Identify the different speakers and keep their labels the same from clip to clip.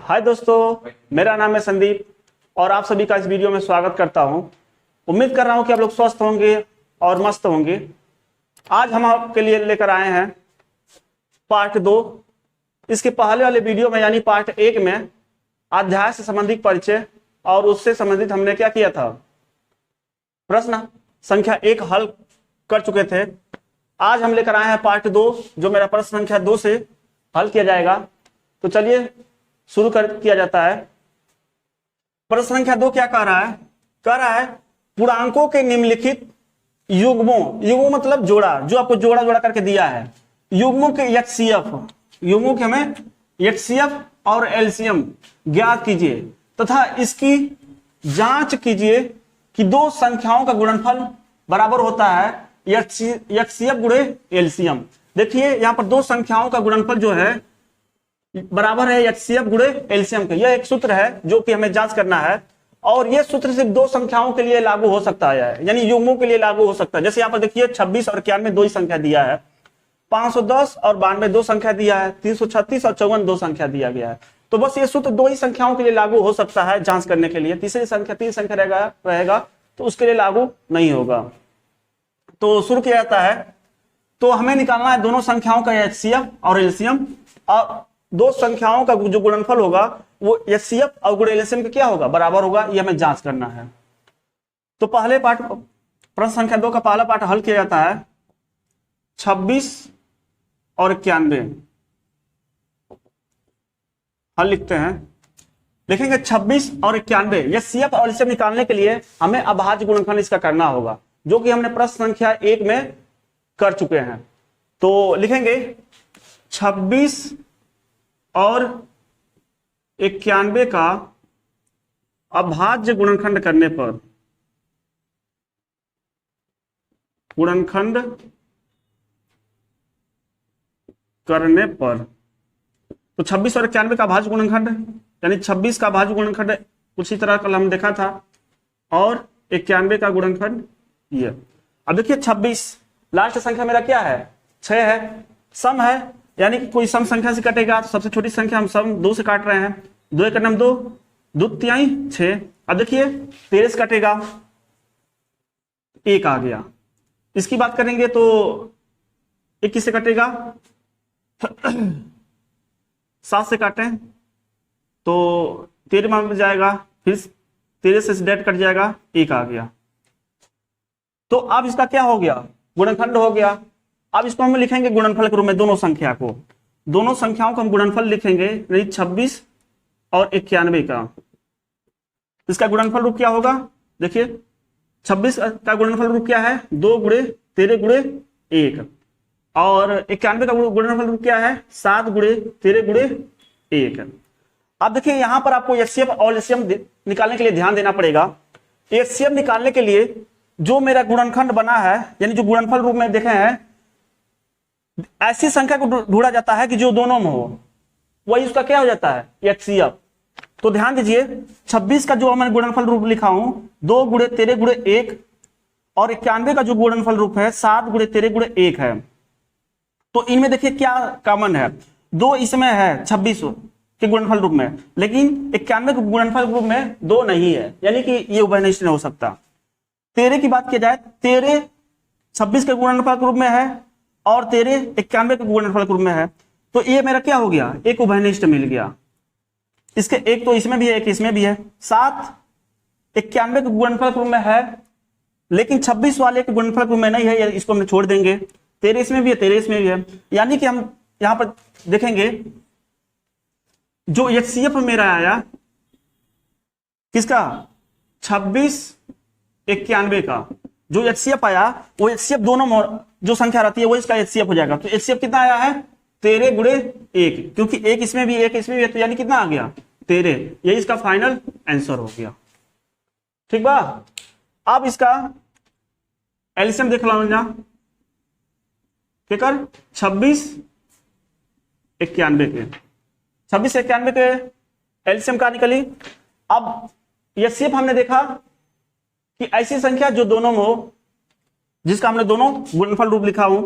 Speaker 1: हाय दोस्तों, मेरा नाम है संदीप और आप सभी का इस वीडियो में स्वागत करता हूं। उम्मीद कर रहा हूं कि आप लोग स्वस्थ होंगे और मस्त होंगे। आज हम आपके लिए लेकर आए हैं पार्ट 2। इसके पहले वाले वीडियो में यानी पार्ट 1 में अध्याय से संबंधित परिचय और उससे संबंधित हमने क्या किया था, प्रश्न संख्या 1 हल कर चुके थे। आज हम लेकर आए हैं पार्ट 2 जो मेरा प्रश्न संख्या 2 से हल किया जाएगा। तो चलिए शुरू कर किया जाता है। प्रश्न संख्या 2 क्या कह रहा है पूर्णांकों के निम्नलिखित युग्मों मतलब जोड़ा, जो आपको जोड़ा जोड़ा करके दिया है, युग्मों के एचसीएफ, युग्मों के हमें एचसीएफ और एलसीएम ज्ञात कीजिए तथा इसकी जांच कीजिए कि दो संख्याओं का गुणनफल बराबर होता है एचसीएफ गुणे एलसीएम। देखिए यहां पर दो संख्याओं का गुणनफल जो है बराबर है एचसीएफ गुणे एलसीएम के। यह एक सूत्र है जो कि हमें जांच करना है और यह सूत्र सिर्फ दो संख्याओं के लिए लागू हो सकता है, यानी युग्मों के लिए लागू हो सकता है। जैसे यहाँ पर देखिए 26 और 91 दो ही संख्या दिया है, 510 और 92 दो संख्या दिया है, 336 और 54 दो संख्या दिया गया है। तो बस ये सूत्र दो ही संख्याओं के लिए लागू हो सकता है जांच करने के लिए। तीन संख्या रहेगा तो उसके लिए लागू नहीं होगा। तो शुरू किया जाता है। तो हमें निकालना है दोनों संख्याओं का एचसीएफ और एलसीएम, और दो संख्याओं का जो गुणनफल होगा वो एचसीएफ और गुणे एलसीएम का क्या होगा, बराबर होगा। ये हमें जांच करना है। तो पहले पार्ट प्रश्न संख्या 2 का पहला पार्ट हल किया जाता है। 26 और 91 हल लिखते हैं। देखेंगे 26 और 91 एचसीएफ और एलसीएम निकालने के लिए हमें अभाज्य गुणनफल इसका करना होगा, जो कि हमने प्रश्न संख्या 1 में कर चुके हैं। तो लिखेंगे 26 और 91 का अभाज्य गुणनखंड करने पर, तो 26 और 91 का अभाज्य गुणनखंड यानी 26 का अभाज्य गुणनखंड कुछ ही तरह कल हम देखा था और 91 का गुणनखंड ये। अब देखिए 26 लास्ट संख्या मेरा क्या है, 6 है, सम है, यानी कि कोई सम संख्या से कटेगा तो सबसे छोटी संख्या हम सम 2 से काट रहे हैं। 2 एक नम 2, 2 तिहाई 6। अब देखिए 13 से कटेगा, 1 आ गया। इसकी बात करेंगे तो 21 से कटेगा, 7 से काटें तो 13 में जाएगा, फिर 13 से डेट कट जाएगा, 1 आ गया। तो अब इसका क्या हो गया, गुणनखंड हो गया। अब इसको हम लिखेंगे गुणनफल के रूप में, दोनों संख्याओं को हम गुणनफल लिखेंगे, 26 और 91 का। इसका गुणनफल रूप क्या होगा, देखिए 26 का गुणनफल रूप क्या है, 2 गुणे 13 गुणे 1, और 91 का गुणनफल रूप क्या है, 7 गुणे 13 गुणे 1। अब देखिए यहां पर आपको एचसीएफ और एलसीएम निकालने के लिए ध्यान देना पड़ेगा। एचसीएफ निकालने के लिए जो मेरा गुणनखंड बना है, यानी जो गुणनफल रूप में देखे हैं, ऐसी संख्या को ढूंढा जाता है कि जो दोनों में हो, वही उसका क्या हो जाता है, एचसीएफ। तो ध्यान दीजिए 26 का जो मैंने गुणनफल रूप लिखा हूं 2 गुणे 13 गुणे 1, और 91 का जो गुणनफल रूप है 7 गुणे 13 गुणे 1 है। तो इनमें देखिए क्या कॉमन है, 2 इसमें है 26 के गुणनफल रूप में, लेकिन 91 के गुणनफल रूप में 2 नहीं है, यानी कि ये उभयनिष्ठ नहीं हो सकता। 13 की बात की जाए, 13 26 के गुणनफल रूप में है और 13 91 के गुणनफल रूप में है। तो ये मेरा क्या हो गया, एक उभयनिष्ठ मिल गया। इसके एक तो इसमें भी है, एक इसमें भी है। 7 91 के गुणनफल रूप में है, लेकिन 26 वाले के गुणनफल रूप में नहीं है, इसको हम छोड़ देंगे। 13 इसमें भी है, 13 इसमें भी है। यानी कि हम यहां पर देखेंगे जो एचसीएफ मेरा आया किसका, 26 91 का जो एचसीएफ आया, वो एचसीएफ दोनों जो संख्या रहती है वो इसका एचसीएफ हो जाएगा। तो एचसीएफ कितना आया है, 13 गुणे 1, क्योंकि एक इसमें भी एक इसमें भी, तो यानी कितना आ गया, 13। यही इसका फाइनल आंसर हो गया। ठीक बा। अब इसका एलसीएम देख लो ना, क्या कर 26 91 के, 26 91 के एलसीएम का निकली। अब एचसीएफ हमने देखा कि ऐसी संख्या जो दोनों में हो, जिसका हमने दोनों गुणनफल रूप लिखा हूं,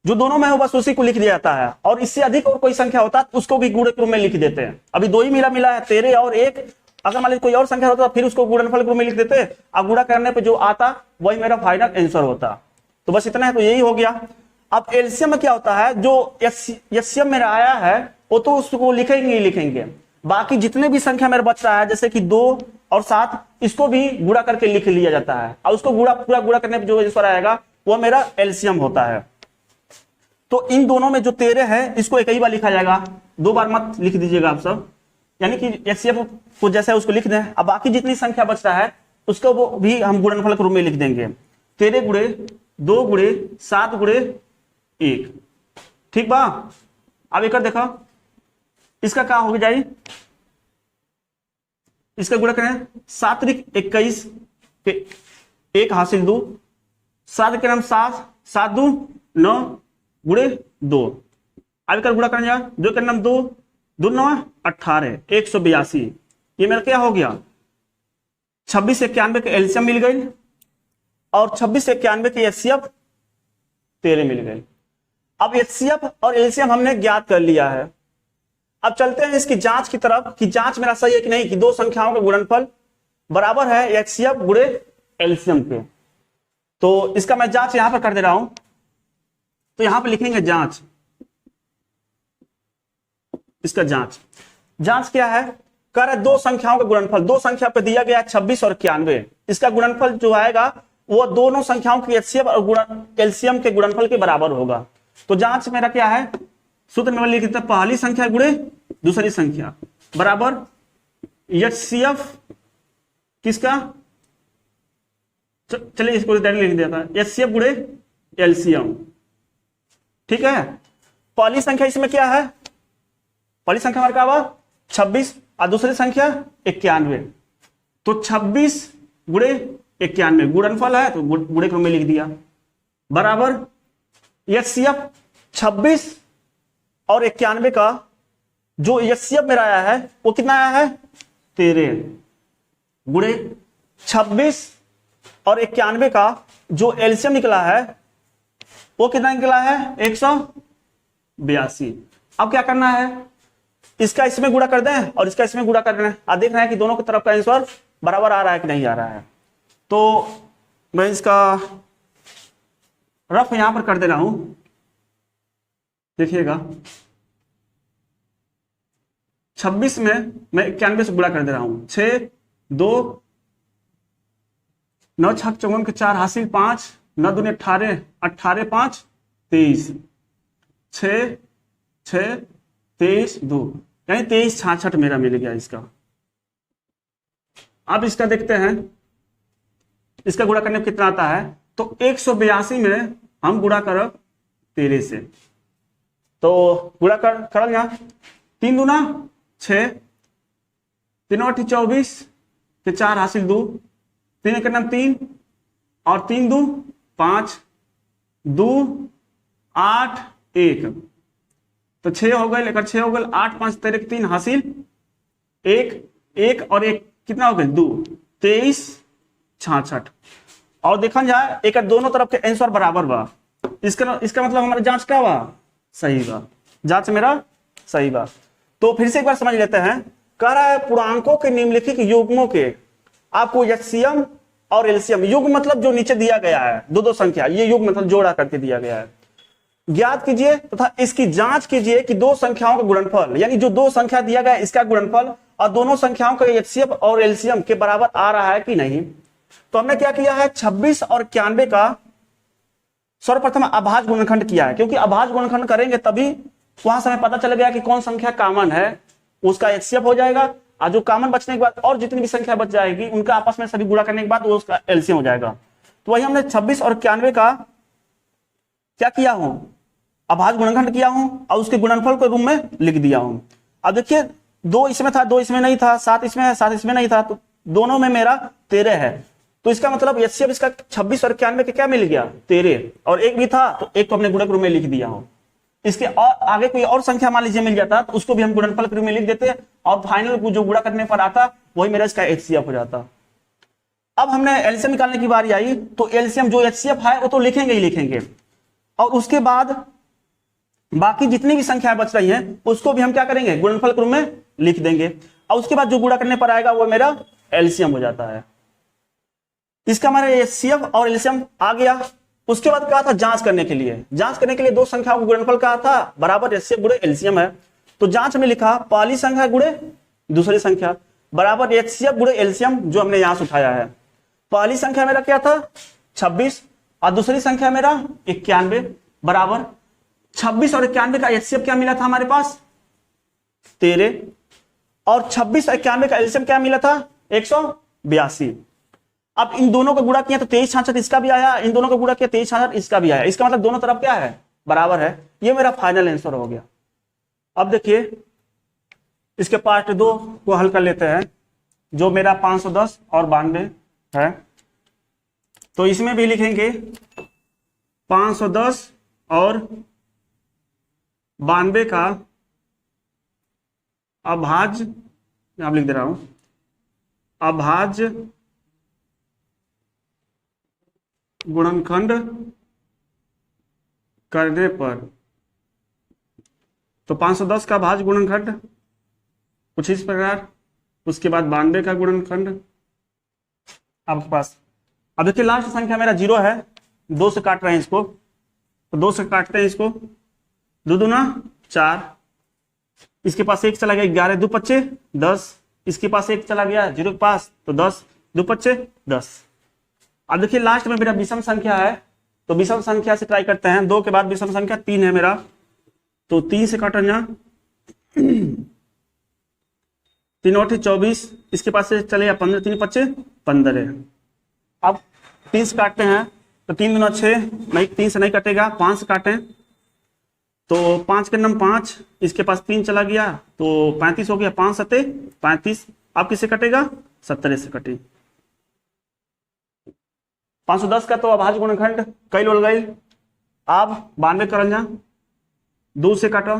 Speaker 1: जो दोनों में हो बस उसी को लिख दिया जाता है, और इससे अधिक और कोई संख्या होता है तो उसको भी गुणक रूप में लिख देते हैं। अभी दो ही मिला है 13 और 1, अगर मान लीजिए कोई और संख्या होता तो फिर उसको गुणनफल रूप में लिख देते, अब गुणा करने पे जो आता वही मेरा फाइनल आंसर होता। तो बस इतना है, तो यही हो गया। अब एलसीएम में क्या होता है, जो एलसीएम मेरा आया है वो तो उसको लिखेंगे ही लिखेंगे, बाकी जितने भी संख्या मेरा बच रहा है जैसे कि 2 और 7 इसको भी गुणा करके लिख लिया जाता है, और उसको पूरा गुणा करने पे जो आंसर आएगा वो मेरा एलसीएम होता है। तो इन दोनों में जो 13 है इसको एक ही बार लिखा जाएगा, 2 बार मत लिख दीजिएगा आप सब, यानी कि एलसीएम को जैसे उसको लिख दें। अब बाकी जितनी संख्या बच रहा है उसको वो भी हम गुणनफल के रूप में लिख देंगे, 13 गुणे 2 गुणे 7 गुणे 1। ठीक बा। अब एक देखो इसका क्या हो जाए, इसका गुणा करें 7 त्रिक 21 पे 1 हासिल 2, 7 के नाम 7, 7 2 9 गुणे 2। अब एक गुणा करें 2 के नाम 2, 2 9 18 182। ये मेरा क्या हो गया, 26 से 91 के एलसीएम मिल गई और 26 से 91 के एचसीएफ 13 मिल गई। अब एचसीएफ और एलसीएम हमने ज्ञात कर लिया है। अब चलते हैं इसकी जांच की तरफ कि जांच मेरा सही है कि नहीं, कि दो संख्याओं का गुणनफल बराबर है एचसीएफ गुणे एलसीएम के। तो इसका मैं जांच यहां पर कर दे रहा हूं, तो यहां पर लिखेंगे जांच। इसका जांच क्या है, कर है दो संख्याओं का गुणनफल, दो संख्या पे दिया गया 26 और 91, इसका गुणनफल जो आएगा वो दोनों संख्याओं के एचसीएफ और एलसीएम के गुणनफल के बराबर होगा। तो जांच मेरा क्या है, सूत्र में लिख देता है पहली संख्या गुणे दूसरी संख्या बराबर एचसीएफ किसका, चलिए इसको डायरेक्ट लिख देता है एचसीएफ गुणे एलसीएम। ठीक है, पहली संख्या इसमें क्या है, पहली संख्या हमारे क्या हुआ 26 और दूसरी संख्या 91, तो 26 गुणे 91 गुणनफल है तो गुणे क्रम में लिख दिया बराबर एचसीएफ 26 और 91 का जो एचसीएफ मेरा आया है वो कितना आया है 13 गुणे 26 और 91 का जो एलसीएम निकला है वो कितना निकला है 182। अब क्या करना है, इसका इसमें गुणा कर दें और इसका इसमें गुणा कर दें, आप देख रहे हैं कि दोनों की तरफ का आंसर बराबर आ रहा है कि नहीं आ रहा है। तो मैं इसका रफ यहां पर कर दे रहा हूं, देखिएगा 26 में मैं 91 से गुणा कर दे रहा हूं, 6 2 9 6 54 के 4 हासिल 5 9 दूनी 18 18 5 23 6 6 23 2 यानी 23 66 मेरा मिल गया इसका। अब इसका देखते हैं इसका गुणा करने में कितना आता है, तो 182 में हम गुणा करब 13 से, तो गुणा करल यहाँ 3 दूना 6 3 8 24 के 4 हासिल 2 3 के नाम 3 और 3 2 5 2 8 1 तो 6 हो गए, लेकर 6 हो गए 8 5 13 3 हासिल 1 1 और 1 कितना हो गए 2 23 66। और देखा जाए एक दोनों तरफ के आंसर बराबर बा, इसका मतलब हमारा जांच क्या बा सही बा, जांच मेरा सही बा। तो फिर से एक बार समझ लेते हैं, कह रहा है पूर्णांकों के निम्नलिखित युग्मों के आपको एचसीएम और एलसीएम, युग्म मतलब जो नीचे दिया गया है दो दो संख्या, ये युग्म मतलब जोड़ा करके दिया गया है, ज्ञात कीजिए तथा इसकी जांच कीजिए कि दो संख्याओं का गुणनफल, यानी जो दो संख्या दिया गया है इसका गुणनफल और दोनों संख्याओं का एचसीएफ और एलसीएम के बराबर आ रहा है कि नहीं। तो हमने क्या किया है 26 और 91 का सर्वप्रथम अभाज्य गुणनखंड किया है, क्योंकि अभाज्य गुणनखंड करेंगे तभी वहां से हमें पता चल गया कि कौन संख्या कॉमन है उसका एचसीएफ हो जाएगा, और जो कॉमन बचने के बाद और जितनी भी संख्या बच जाएगी उनका आपस में सभी गुणा करने के बाद वो उसका एलसीएम हो जाएगा। तो वही हमने 26 और 91 का क्या किया हूं अभाज्य गुणनखंड किया हूं और उसके गुणनफल को रूप में लिख दिया हूं। अब देखिए 2 इसमें था 2 इसमें नहीं था, 7 इसमें है 7 इसमें नहीं था, तो दोनों में मेरा 13 है, तो इसका मतलब एचसीएफ इसका 26 और 91 के क्या मिल गया 13, और एक भी था तो एक तो हमने गुणक रूप में लिख दिया हो। इसके और आगे कोई और संख्या मान लीजिए मिल जाता तो उसको भी हम गुणनफल के रूप में लिख देते और फाइनल जो गुणा करने पर आता वही मेरा इसका एचसीएफ हो जाता। अब हमने एलसीएम निकालने की बारी आई, तो एलसीएम जो एचसीएफ है वो तो लिखेंगे ही लिखेंगे, और उसके बाद बाकी जितनी भी संख्याएं बच रही हैं उसको भी हम क्या करेंगे, गुणनफल के रूप में लिख देंगे, और उसके बाद जो गुणा करने पर आएगा वो मेरा एलसीएम हो जाता है। इसका हमारा एचसीएफ और एलसीएम आ गया। उसके बाद कहा था जांच करने के लिए, जांच करने के लिए दो संख्याओं को गुणनफल कहा था बराबर एचसीएफ गुणे एलसीएम है। तो जांच में लिखा पहली संख्या गुणे दूसरी संख्या बराबर एचसीएफ गुणे एलसीएम, जो हमने यहां से उठाया है। पहली संख्या मेरा क्या था 26 और दूसरी संख्या मेरा 91 बराबर 26 और 91 का एचसीएफ क्या मिला था हमारे पास 13, और 26 और 91 का एलसीएम क्या मिला था 182। अब इन दोनों का गुणा किया तो 2366 इसका भी आया, इन दोनों का गुणा किया 2366 इसका भी आया। इसका मतलब दोनों तरफ क्या है, बराबर है। ये मेरा फाइनल आंसर हो गया। अब देखिए इसके पार्ट 2 को हल कर लेते हैं, जो मेरा 510 और 92 है। तो इसमें भी लिखेंगे 510 और 92 का अभाज्य, यहां लिख दे रहा हूं, अभाज्य गुणनखंड करने पर। तो 510 का भाज्य गुणनखंड कुछ इस प्रकार, उसके बाद 92 का गुणनखंड आपके पास। अब देखिए लास्ट संख्या मेरा 0 है, 2 से काट रहे हैं इसको, तो 2 से काटते हैं इसको, 2 दूना 4, इसके पास 1 चला गया 11, 2 पच्चे 10, इसके पास 1 चला गया 0 के पास, तो 10, 2 पच्चे 10। अब देखिए लास्ट में मेरा विषम संख्या है, तो विषम संख्या से ट्राई करते हैं। 2 के बाद विषम संख्या 3 है मेरा, तो 3 से काटा यहाँ 3 और 24, इसके पास से चले 15, 3 पच्चे 15। अब 3 से काटते हैं, तो 3 दूना 6, नहीं 3 से नहीं कटेगा, 5 से काटें तो 5 के नम 5, इसके पास 3 चला गया तो 35 हो गया, 5 सत्ते 35। अब किससे कटेगा 17 से कटे। 510 का तो अभाज्य गुणनखंड कई लोग गई। अब 92 करल जा, 2 से काटो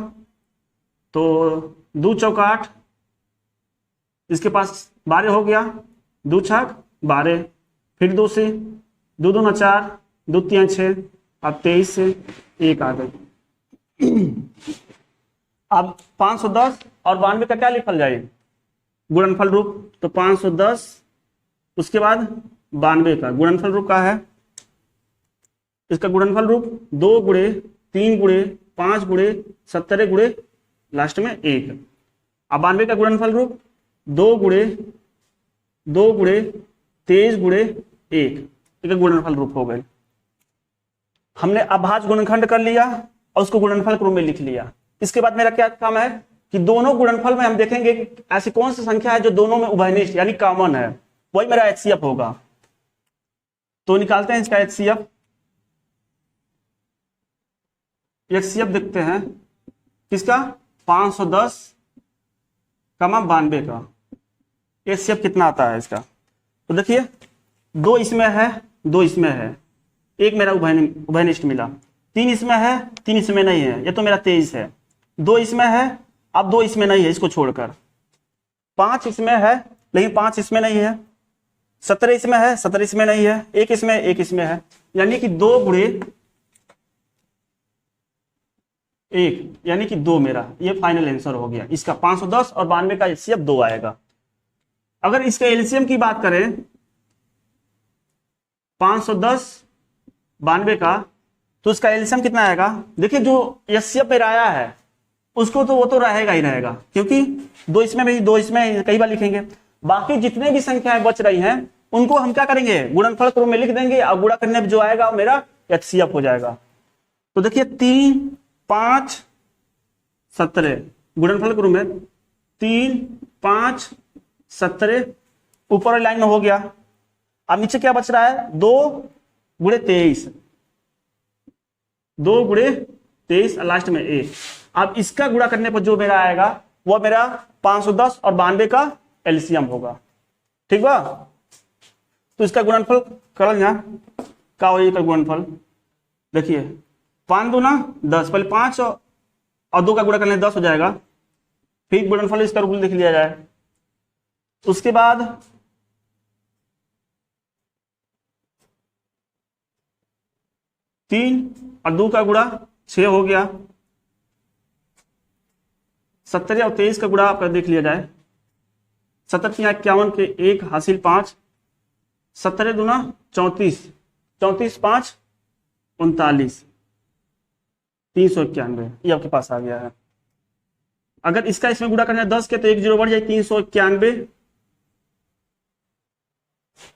Speaker 1: तो 2 चौका 8, इसके पास 12 हो गया, 2 छक 12, फिर 2 से 2 दूना 4, 2 3 6, अब 23 से 1 आ गई। अब 510 और 92 का क्या लिखल जाए गुणनफल रूप, तो 510 उसके बाद 92 का गुणनफल रूप का है, इसका गुणनफल रूप 2 गुणे 3 गुणे 5 गुणे 17 गुणे लास्ट में 1। अब 92 का गुणनफल रूप 2 गुणे 23 गुणे 1, एक गुणनफल रूप हो गए। हमने अभाज्य गुणनखंड कर लिया और उसको गुणनफल के रूप में लिख लिया। इसके बाद मेरा क्या काम है कि दोनों गुणनफल में हम देखेंगे ऐसी कौन सी संख्या है जो दोनों में उभयनिष्ठ यानी कॉमन है, वही मेरा एचसीएफ होगा। तो निकालते हैं इसका एचसीएफ। एचसीएफ देखते हैं किसका 510 कमा 92 का एचसीएफ कितना आता है इसका। तो देखिए 2 इसमें है 2 इसमें है, एक मेरा उभयनिष्ठ मिला, 3 इसमें है 3 इसमें नहीं है, ये तो मेरा 23 है, 2 इसमें है, अब 2 इसमें नहीं है इसको छोड़कर, 5 इसमें है लेकिन 5 इसमें नहीं है, 17 इसमें है 17 इसमें नहीं है, 1 इसमें 1 इसमें है, यानी कि 2 गुणे 1 यानी कि 2 मेरा ये फाइनल आंसर हो गया इसका। 510 और 92 का एचसीएफ 2 आएगा। अगर इसके एलसीएम की बात करें 510 92 का, तो इसका एलसीएम कितना आएगा। देखिए जो एचसीएफ पे आया है उसको तो वो तो रहेगा ही रहेगा, क्योंकि 2 इसमें भी 2 इसमें कई बार लिखेंगे। बाकी जितने भी संख्याएं बच रही हैं उनको हम क्या करेंगे गुणनफल के रूप में लिख देंगे, और गुणा करने में जो आएगा वो मेरा एचसीएफ हो जाएगा। तो देखिए 3 5 17 गुणनफल के रूप में 3 5 17 ऊपर लाइन में हो गया। अब नीचे क्या बच रहा है 2 गुणे 23, 2 गुणे 23 लास्ट में 1। अब इसका गुणा करने पर जो मेरा आएगा वो मेरा 510 और 92 का एलसीएम होगा। ठीक बा। तो इसका गुणनफल करल जा का हो का गुणनफल देखिए 5 दूना 10, पहले 5 और 2 का गुणा करने 10 हो जाएगा, फिर गुणनफल इसका रूप लिख लिया जाए। उसके बाद 3 और 2 का गुणा 6 हो गया, 17 और 23 का गुणा आपका देख लिया जाए। 17 51 के 1 हासिल 5, 17 दूना 34, 34 5 39, 391 ये आपके पास आ गया है। अगर इसका इसमें गुणा करना है 10 के तो एक जीरो बढ़ जाए, 391,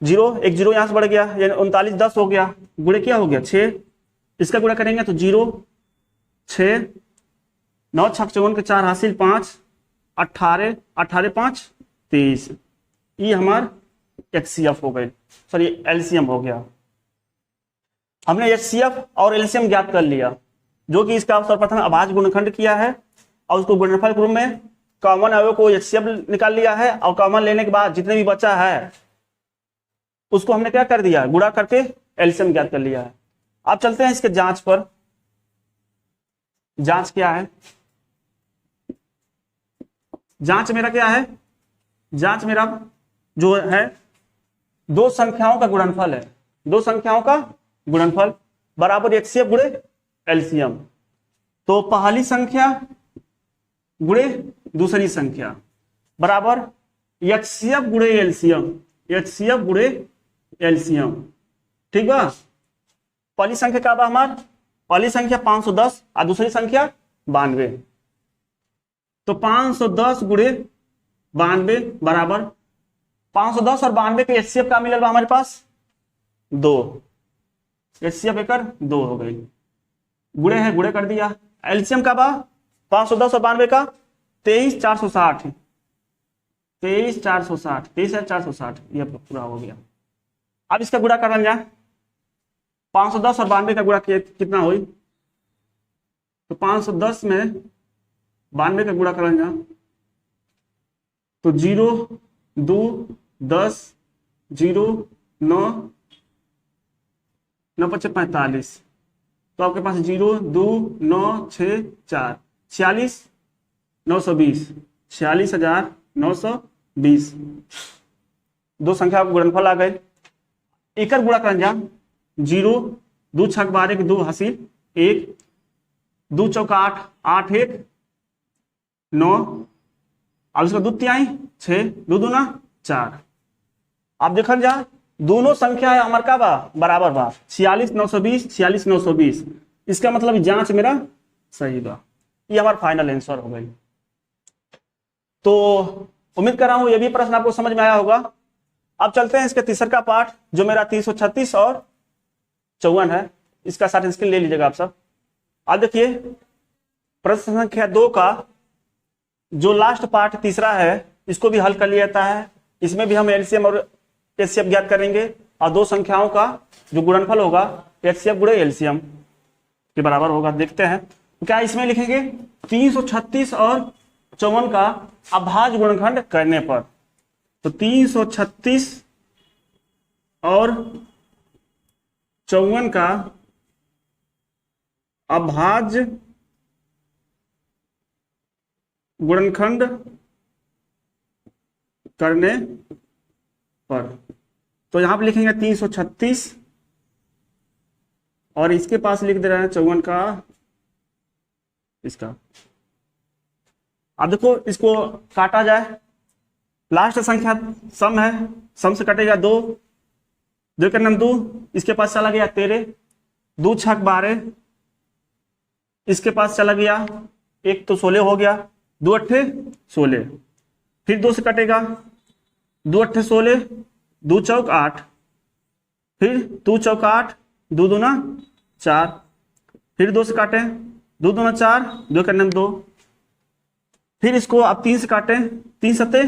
Speaker 1: जीरो एक जीरो यहां से बढ़ गया, यानी 39 10 हो गया, गुणे क्या हो गया 6, इसका गुणा करेंगे तो 0 6 9 6 54 के 4 हासिल 5, 18 18 5 23, ये हमार HCF हो गए, सॉरी LCM हो गया। हमने HCF और LCM ज्ञात कर लिया, जो कि इसका सर्वप्रथम अभाज्य गुणनखंड किया है और उसको गुणनफल के रूप में कॉमन अवयव को HCF निकाल लिया है, और कॉमन लेने के बाद जितने भी बचा है उसको हमने क्या कर दिया, गुणा करके LCM ज्ञात कर लिया है। अब चलते हैं इसके जांच पर। जांच क्या है, जांच मेरा क्या है, जांच मेरा जो है दो संख्याओं का गुणनफल है, दो संख्याओं का गुणनफल बराबर HCF गुणे LCM। तो पहली संख्या गुणे दूसरी संख्या बराबर HCF गुणे LCM, HCF गुणे LCM, ठीक बा। पहली संख्या का बा हमार, पहली संख्या 510 और दूसरी संख्या 92, तो 510 गुणे 92 बराबर 510 और 92 के HCF का मिलल बा हमारे पास 2, HCF एकर 2 हो गई, गुणे है गुणे कर दिया। LCM का बा 510 और 92 का 23460, 23460, 23460 ये पूरा हो गया। अब इसका गुणा करना जाए, 510 और 92 का गुणा कितना हुई, तो 510 में 92 का गुणा करना जाए तो 0 2 10 0 9 9 5 45, तो आपके पास 0 2 9 6 4 46 920, 46,920 दो संख्या को गुणनफल आ गए। एकर गुणा करन जा 0 2 6 12 के 2 हासिल 1 2 चौका 8 8 1 9, अब इसका 2 तिहाई 6 2 दूना 4। अब देखल जा दोनों संख्या है हमार का बा बराबर बा 46,920 46,920, इसका मतलब जांच मेरा सही बा, ये हमारा फाइनल आंसर हो गई। तो उम्मीद कर रहा हूं ये भी प्रश्न आपको समझ में आया होगा। अब चलते हैं इसके तीसरा का पार्ट जो मेरा 336 और 54 है, इसका साथ स्क्रीन ले लीजिएगा आप सब। अब देखिए प्रश्न संख्या 2 का जो लास्ट पार्ट तीसरा है इसको भी हल कर लिया जाता है, इसमें भी हम LCM और HCF ज्ञात करेंगे और दो संख्याओं का जो गुणनफल होगा HCF गुणे LCM के बराबर होगा। देखते हैं तो क्या इसमें लिखेंगे 336 और 54 का अभाज्य गुणनखंड करने पर, तो 336 और 54 का अभाज्य गुणनखंड करने पर, तो यहां पर लिखेंगे 336 और इसके पास लिख दे रहे हैं 54 का इसका। अब देखो इसको काटा जाए, लास्ट संख्या सम है, सम से कटेगा 2 2 के नाम 2, इसके पास चला गया 13 2 6 12, इसके पास चला गया 1 तो 16 हो गया, 2 अट्ठे 16, फिर 2 से कटेगा 2 अट्ठे 16 2 चौक 8, फिर 2 चौक 8 2 दूना 4, फिर 2 से काटे 2 दूना 4 2 के नाम 2, फिर इसको आप 3 से काटे 3 सत्ते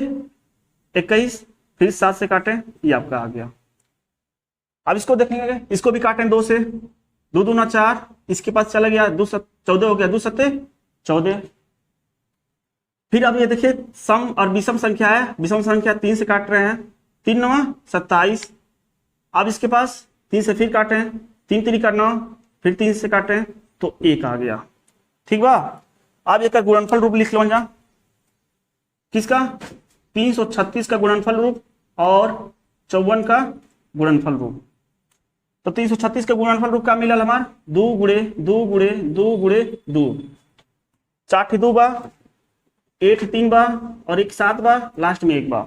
Speaker 1: 21, फिर 7 से काटे, ये आपका आ गया। अब इसको देखेंगे, इसको भी काटें 2 से 2 दूना 4, इसके पास चला गया 2 14 हो गया, 2 सत्ते 14, फिर अब ये देखिए सम और विषम संख्या है, विषम संख्या 3 से काट रहे हैं 3 9 27, अब इसके पास 3 से फिर काटे 3 3 का 9, फिर 3 से काटे तो 1 आ गया, ठीक बा। अब एक गुणनफल रूप लिख लो जा, किसका 336 का गुणनफल रूप और 54 का गुणनफल रूप। तो 336 का गुणनफल रूप का मिलल हमार 2 गुणे 2 गुणे 2 गुणे 2, 4 2 बा 8 3 बार और एक 7 बार, लास्ट में एक बार।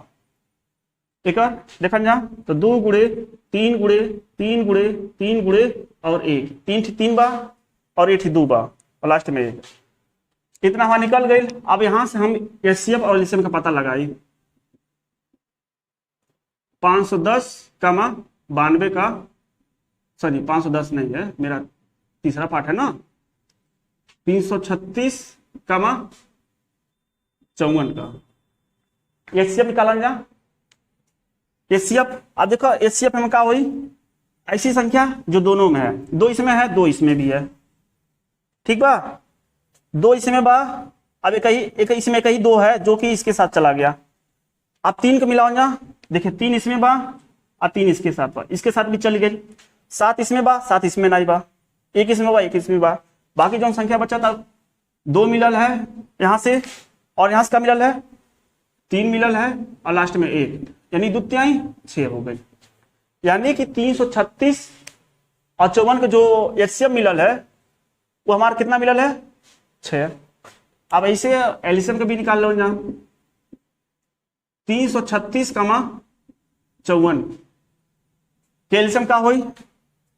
Speaker 1: एक और देखा जा तो 2 गुणे 3 गुणे 3 गुणे 3 गुणे और 1, 3 बार और 8 2 बार और लास्ट में एक। इतना हमारा निकल गई। अब यहां से हम एचसीएफ और एलसीएम का पता लगाई। 510 कमा 92 का, सॉरी 510 नहीं है, मेरा तीसरा पार्ट है ना, 336 कमा 54 का एचसीएफ निकाला जा। एचसीएफ, अब देखो एचसीएफ में क्या हुई, ऐसी संख्या जो दोनों में है, 2 इसमें है 2 इसमें भी है, ठीक बा, 2 इसमें बा, अब एक इसमें कहीं 2 है जो कि इसके साथ चला गया। अब 3 को मिलाओ जा, देखिए 3 इसमें बा और 3 इसके साथ बा, इसके साथ भी चली गई। 7 इसमें बा 7 इसमें नहीं बा, 1 इसमें बा 1 इसमें बा, बाकी जो संख्या बचा था 2 मिलल है यहां से, और यहां से क्या मिलल है 3 मिलल है और लास्ट में 1, यानी द्वितीय 6 हो गई। यानी कि 336 और 54 का जो एचसीएफ मिलल है वो हमारा कितना मिलल है 6। अब ऐसे एलसीएम का भी निकाल लो जहां 336 कमा 54 के एलसीएम का हुई,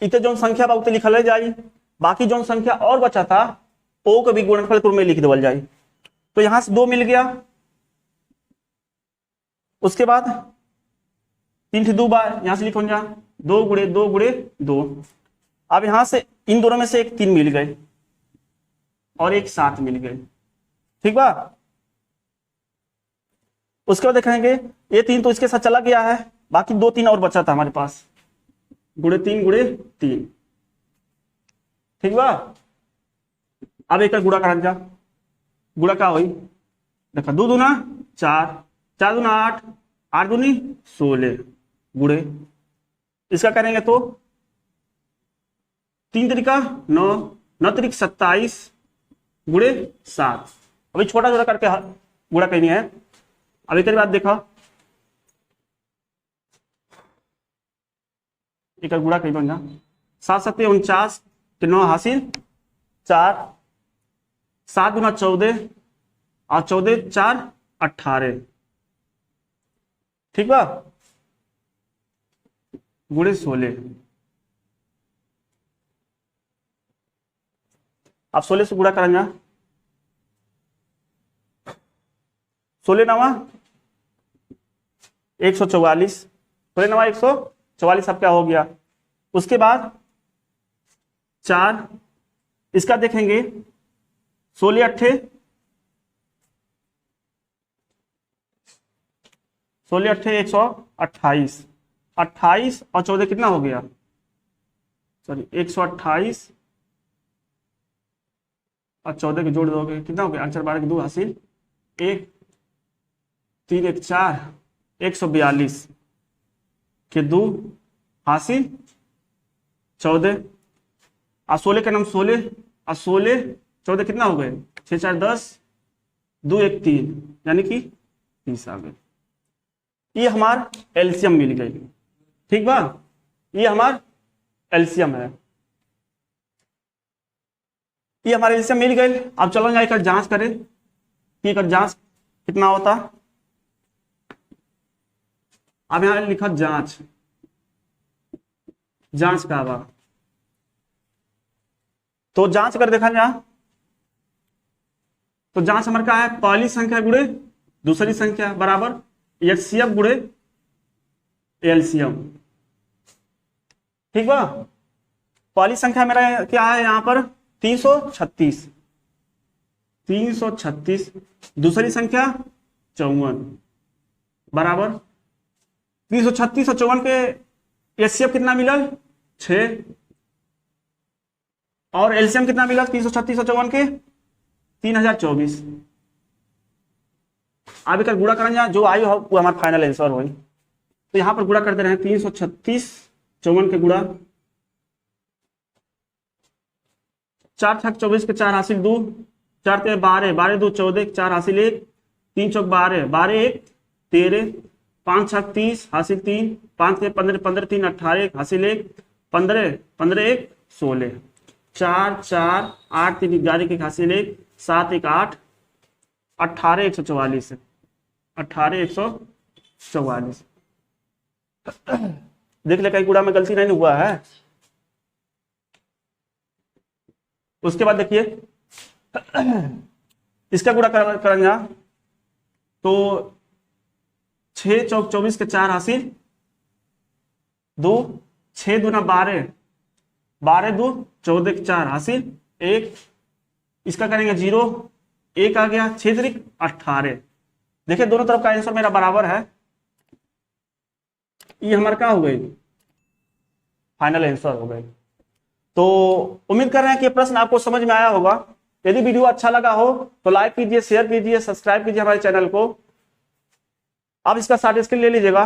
Speaker 1: इतने जो संख्या बा उतने लिखल जाई, बाकी जो संख्या और बचा था ओ को भी गुणनफल के रूप में लिख देवल जाए। तो यहां से 2 मिल गया, उसके बाद 3 2 बार यहां से लिखो जा 2 गुणे 2 गुणे 2। अब यहां से इन दोनों में से एक 3 मिल गए और एक 7 मिल गए, ठीक बा। उसके बाद देखेंगे ये 3 तो इसके साथ चला गया है, बाकी 2 3 और बचा था हमारे पास, गुणे 3 गुणे 3, ठीक बा। अब एक गुणा कर जा, गुणा क्या हुई देखा 2 दूना 4, 4 दूना 8, 8 दूनी 16 गुणे, इसका करेंगे तो 3 तरीका 9, 9 तरीक 27 गुणे 7। अभी छोटा छोटा करके गुणा करनी है। अभी एक बात देखो, एक गुणा कहीं बन जा 7 7 49 के 9 हासिल 4, 7 गुना 14 और 14 4 18, ठीक बा, गुणे 16। अब 16 से गुणा करेंगे, 16 नवा 144, 16 नवा 144, अब क्या हो गया। उसके बाद 4, इसका देखेंगे 16 8 128, 28 और 14 कितना हो गया, सॉरी 128 और 14 के जोड़ दोगे कितना हो गया, आंसर 12 के 2 हासिल 1, 3 1 4, 142 के 2 हासिल 14, और 16 का नाम 16 और 16 14 कितना हो गए 6 4 10, 2 1 3, यानी कि 30 आ गए। ये हमार एलसीएम मिल गई, ठीक बा, ये हमार एलसीएम है, ये हमारे एलसीएम मिल गई। अब चलो यहाँ एक जांच करें कि एक जांच कितना होता। अब यहाँ लिखा जांच, जांच का बा, तो जांच कर देखा जा, तो जांच हमारे क्या है, पहली संख्या गुणे दूसरी संख्या बराबर एचसीएफ गुणे एलसीएम, ठीक बा। पहली संख्या मेरा क्या है यहाँ पर 336, 336, दूसरी संख्या 54 बराबर 336 और 54 के एचसीएफ कितना मिलल 6, और एलसीएम कितना मिला 336 और 54 के 3024। अब एक गुणा करना जो आई हो वो हमारा फाइनल आंसर हो। तो यहां पर गुणा करते रहे 336 54 के गुणा 4 छक 24 के 4 हासिल 2, 4 ते 12, 12 2 14 4 हासिल 1, 3 चौक 12, 12 1 13, 5 छक 30 हासिल 3, 5 के 15 15 3 18 हासिल 1, 15 15 1 16, 4 4 8 3 11 के हासिल 1, 7 1 8 18,144 18,144। देख ले कहीं गुणा में गलती नहीं हुआ है। उसके बाद देखिए इसका गुणा करेंगे तो 6 चौक 24 के 4 हासिल 2, 6 दूना 12, 12 2 14 के 4 हासिल 1, इसका करेंगे 0, 1 आ गया, 6 त्रिक 18। देखिए दोनों तरफ का आंसर मेरा बराबर है। ये हमारा क्या हो गई, फाइनल आंसर हो गई। तो उम्मीद कर रहे हैं कि प्रश्न आपको समझ में आया होगा। यदि वीडियो अच्छा लगा हो तो लाइक कीजिए, शेयर कीजिए, सब्सक्राइब कीजिए हमारे चैनल को। आप इसका शॉर्ट स्क्रीन ले लीजिएगा।